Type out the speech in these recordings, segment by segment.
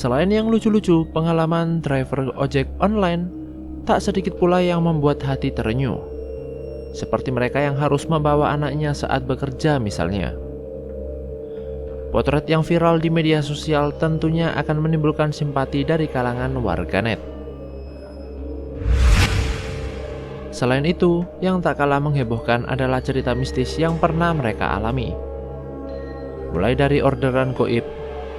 Selain yang lucu-lucu, pengalaman driver ojek online tak sedikit pula yang membuat hati terenyuh. Seperti mereka yang harus membawa anaknya saat bekerja misalnya. Potret yang viral di media sosial tentunya akan menimbulkan simpati dari kalangan warganet. Selain itu, yang tak kalah menghebohkan adalah cerita mistis yang pernah mereka alami. Mulai dari orderan goib,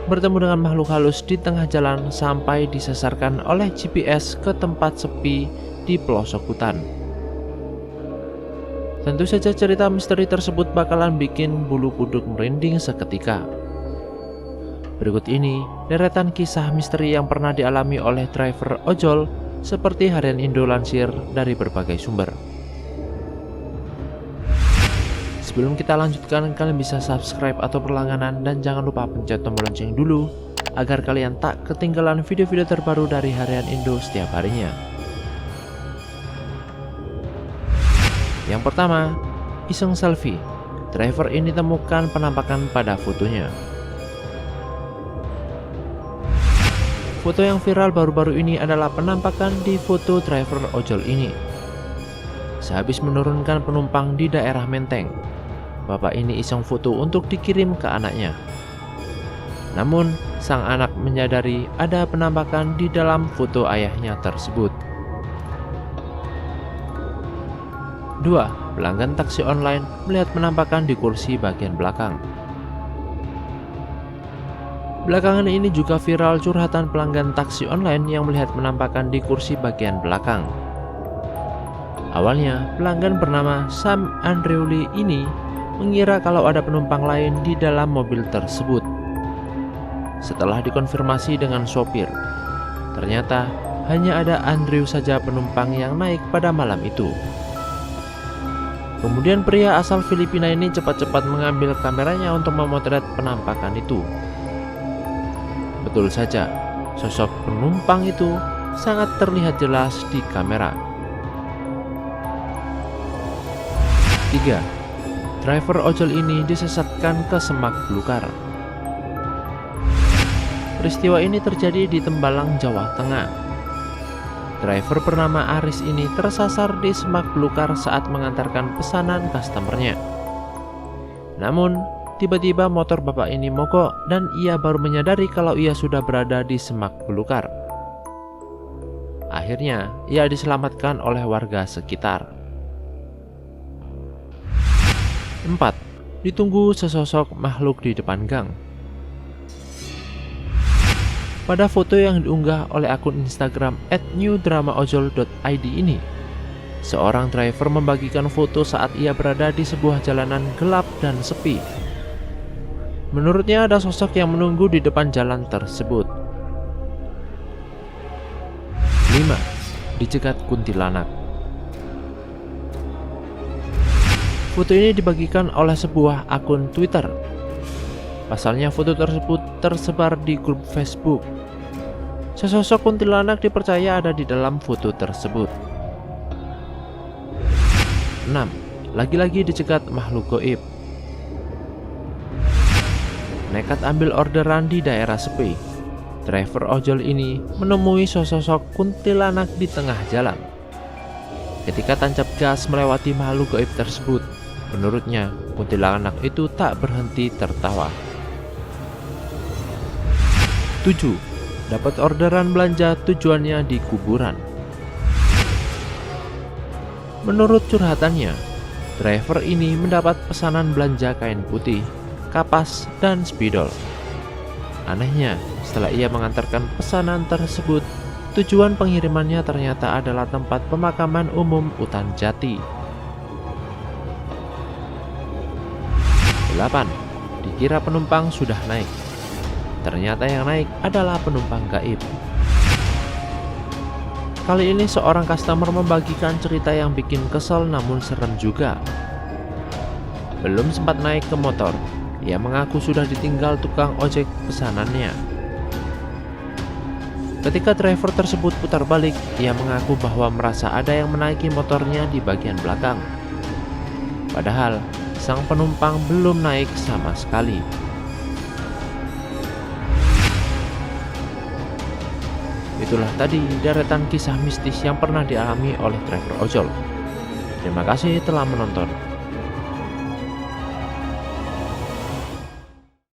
bertemu dengan makhluk halus di tengah jalan, sampai disesarkan oleh GPS ke tempat sepi di pelosok hutan. Tentu saja cerita misteri tersebut bakalan bikin bulu kuduk merinding seketika. Berikut ini deretan kisah misteri yang pernah dialami oleh driver ojol seperti Harian Indo lansir dari berbagai sumber. Sebelum kita lanjutkan, kalian bisa subscribe atau berlangganan dan jangan lupa pencet tombol lonceng dulu agar kalian tak ketinggalan video-video terbaru dari Harian Indo setiap harinya. Yang pertama, iseng selfie. Driver ini temukan penampakan pada fotonya. Foto yang viral baru-baru ini adalah penampakan di foto driver ojol ini. Sehabis menurunkan penumpang di daerah Menteng, bapak ini iseng foto untuk dikirim ke anaknya. Namun, sang anak menyadari ada penampakan di dalam foto ayahnya tersebut. 2. Pelanggan taksi online melihat penampakan di kursi bagian belakang. Belakangan ini juga viral curhatan pelanggan taksi online yang melihat penampakan di kursi bagian belakang. Awalnya, pelanggan bernama Sam Andreuli ini mengira kalau ada penumpang lain di dalam mobil tersebut. Setelah dikonfirmasi dengan sopir, ternyata hanya ada Andrew saja penumpang yang naik pada malam itu. Kemudian pria asal Filipina ini cepat-cepat mengambil kameranya untuk memotret penampakan itu. Betul saja, sosok penumpang itu sangat terlihat jelas di kamera. 3. Driver ojol ini disesatkan ke semak belukar. Peristiwa ini terjadi di Tembalang, Jawa Tengah. Driver bernama Aris ini tersasar di semak belukar saat mengantarkan pesanan customernya. Namun, tiba-tiba motor bapak ini mogok dan ia baru menyadari kalau ia sudah berada di semak belukar. Akhirnya, ia diselamatkan oleh warga sekitar. 4. Ditunggu sesosok makhluk di depan gang. Pada foto yang diunggah oleh akun Instagram @newdramaojol.id ini, seorang driver membagikan foto saat ia berada di sebuah jalanan gelap dan sepi. Menurutnya ada sosok yang menunggu di depan jalan tersebut. 5. Dicegat kuntilanak. Foto ini dibagikan oleh sebuah akun Twitter. Pasalnya foto tersebut tersebar di grup Facebook. Sesosok kuntilanak dipercaya ada di dalam foto tersebut. 6. Lagi-lagi dicegat makhluk gaib. Nekat ambil orderan di daerah sepi, driver ojol ini menemui sosok kuntilanak di tengah jalan. Ketika tancap gas melewati makhluk gaib tersebut, menurutnya kuntilanak itu tak berhenti tertawa. 7. Dapat orderan belanja tujuannya di kuburan. Menurut curhatannya, driver ini mendapat pesanan belanja kain putih, kapas, dan spidol. Anehnya, setelah ia mengantarkan pesanan tersebut, tujuan pengirimannya ternyata adalah tempat pemakaman umum Utan Jati. 8. Dikira penumpang sudah naik. Ternyata yang naik adalah penumpang gaib. Kali ini seorang customer membagikan cerita yang bikin kesel namun serem juga. Belum sempat naik ke motor, ia mengaku sudah ditinggal tukang ojek pesanannya. Ketika driver tersebut putar balik, ia mengaku bahwa merasa ada yang menaiki motornya di bagian belakang. Padahal, sang penumpang belum naik sama sekali. itulah tadi deretan kisah mistis yang pernah dialami oleh driver ojol. Terima kasih telah menonton.